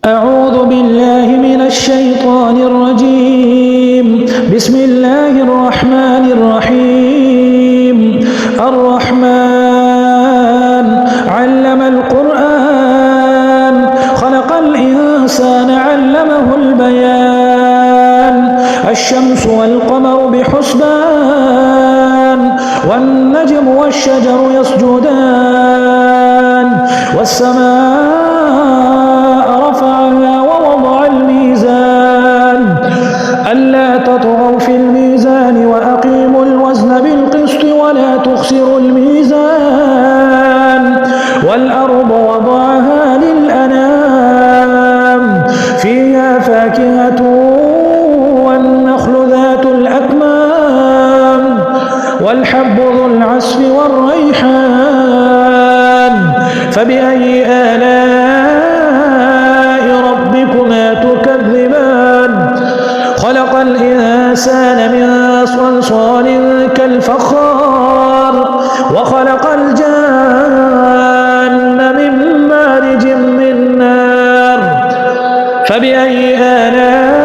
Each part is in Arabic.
أعوذ بالله من الشيطان الرجيم. بسم الله الرحمن الرحيم. الرحمن علم القرآن خلق الإنسان علمه البيان. الشمس والقمر بحسبان والنجم والشجر يسجدان والسماء رفعها ووضع الميزان ألا تطغوا في الميزان وأقيموا الوزن بالقسط ولا تخسروا الميزان والأرض وضعها للأنام فيها فاكهة والنخل ذات الأكمام والحب ذو العصف والريحان فبأي آلاء ربكما تكذبان. خلق الإنسان من صلصال كالفخار وخلق الجان من مارج من نار فبأي آلاء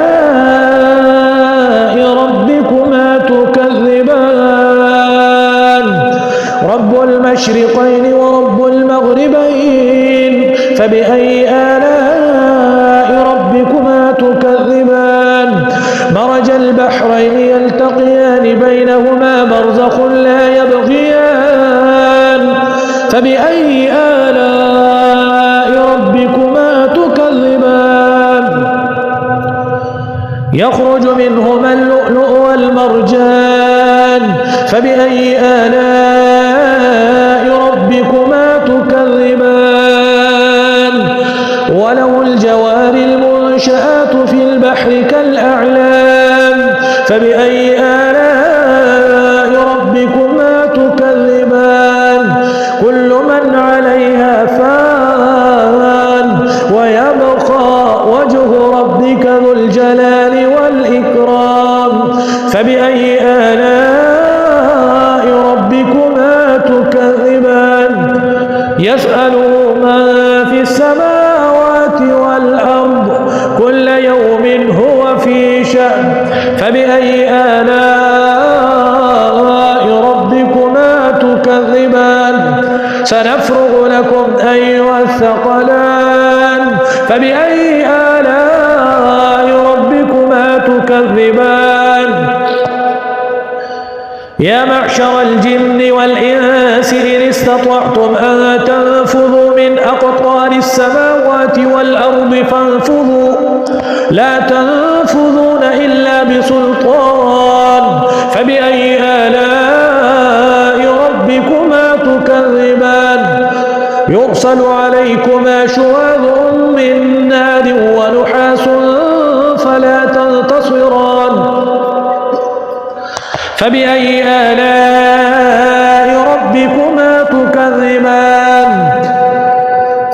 ربكما تكذبان. رب المشرقين ورب المغربين فبأي آلاء ربكما تكذبان. مرج البحرين يلتقيان بينهما برزخ لا يبغيان فبأي آلاء ربكما تكذبان. يخرج منهما اللؤلؤ والمرجان فبأي آلاء ربكما تكذبان. وله الجوار المنشآت في البحر كالأعلام فبأي آلاء ربكما تكذبان. كل من عليها فان ويبقى وجه ربك ذو الجلال والإكرام فبأي آلاء ربكما تكذبان. يسأله من في السماوات والأرض كل يوم هو في شأن فبأي آلاء ربكما تكذبان. سنفرغ لكم أيها الثقلان فبأي آلاء ربكما تكذبان. يا معشر الجن والإنس إن استطعتم أن تنفذوا من أقطار السماوات والأرض فانفذوا لا تنفذون إلا بسلطان فبأي آلاء ربكما تكذبان. يرسل عليكما شواظ من نار ونحاس فلا تنتصران فبأي آلاء ربكما تكذبان.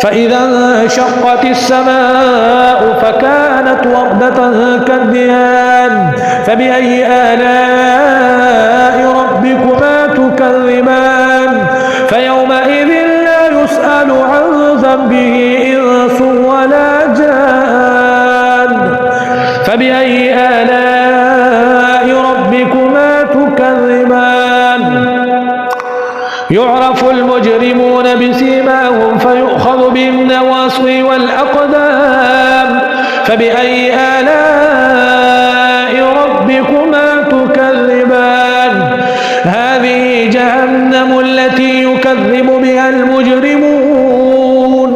فإذا انشقت السماء فكانت وردة كالدهان فبأي آلاء ربكما تكذبان. فيومئذ لا يسأل عن ذنبه إنس ولا جان فبأي آلاء ربكما تكذبان. يعرف المجرمون بسيماهم فيؤخذ بالنواصي والأقدام فبأي آلاء ربكما تكذبان. هذه جهنم التي يكذب بها المجرمون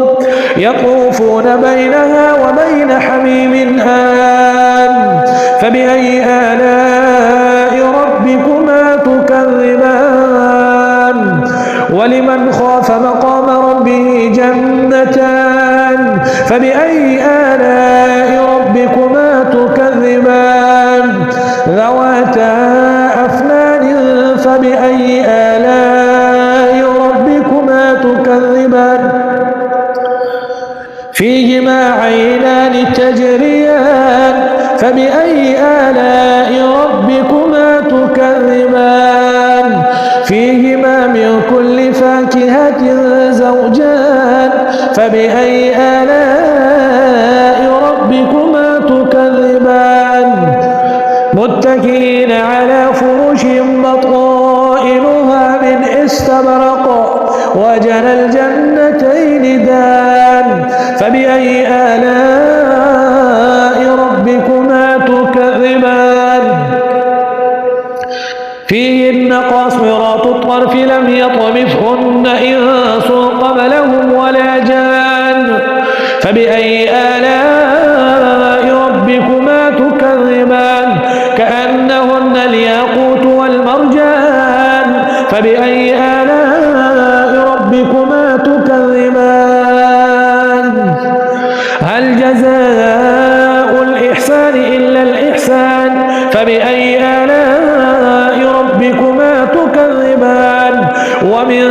يطوفون بينها وبين حميم آن فبأي آلاء ربكما تكذبان. ولمن خاف مقام ربه جنتان فبأي آلاء ربكما تكذبان. ذواتا أفنان فبأي آلاء ربكما تكذبان. فيهما عينان تجريان فبأي آلاء ربكما تكذبان. فيهما من كل فاكهة زوجان فبأي آلاء متكئين على فرش بطائنها من استبرق وجنى الجنتين دان فبأي آلاء ربكما تكذبان فيهن قاصرات الطرف لم يطمثهن إنس قبلهم ولا جان فبأي آلاء ربكما تكذبان كأنهن الياقوت والمرجان فبأي آلاء ربكما تكذبان هل جزاء الإحسان إلا الإحسان فبأي آلاء ربكما تكذبان ومن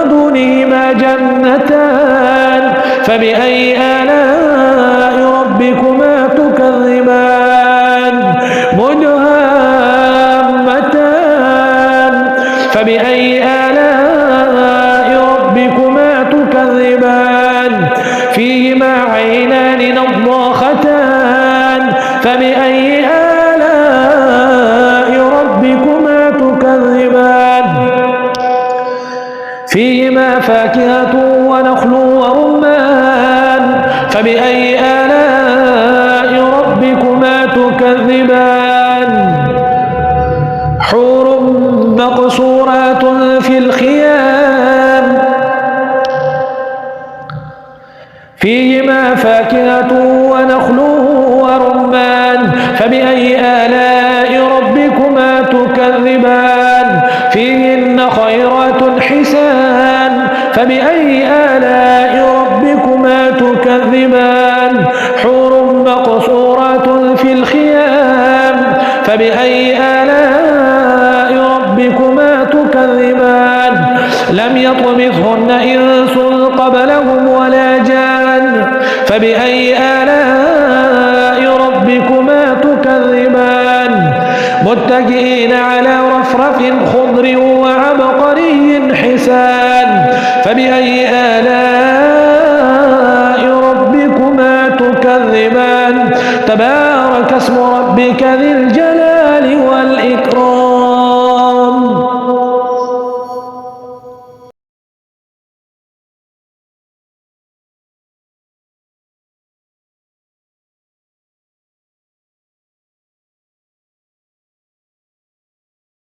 دونهما جنتان فبأي آلاء ربكما تكذبان مدهامتان فبأي آلاء ربكما تكذبان فيهما عينان نضاختان فبأي آلاء ربكما تكذبان فيهما فاكهة ونخل ورمان فبأي آلاء ربكما تكذبان حور مقصورات في الخيام فيهما فاكهة ونخل ورمان فبأي آلاء ربكما تكذبان فيهن خيرات حسان فبأي آلاء ربكما تكذبان حور مقصورات في الخيام فبأي آلاء ربكما تكذبان لم يطمثهن إنس قبلهم ولا جان فبأي آلاء ربكما تكذبان متكئين على رفرف خضر وعبقري حسان فبأي آلاء ربكما تكذبان تبارك اسم ربك ذي الجلال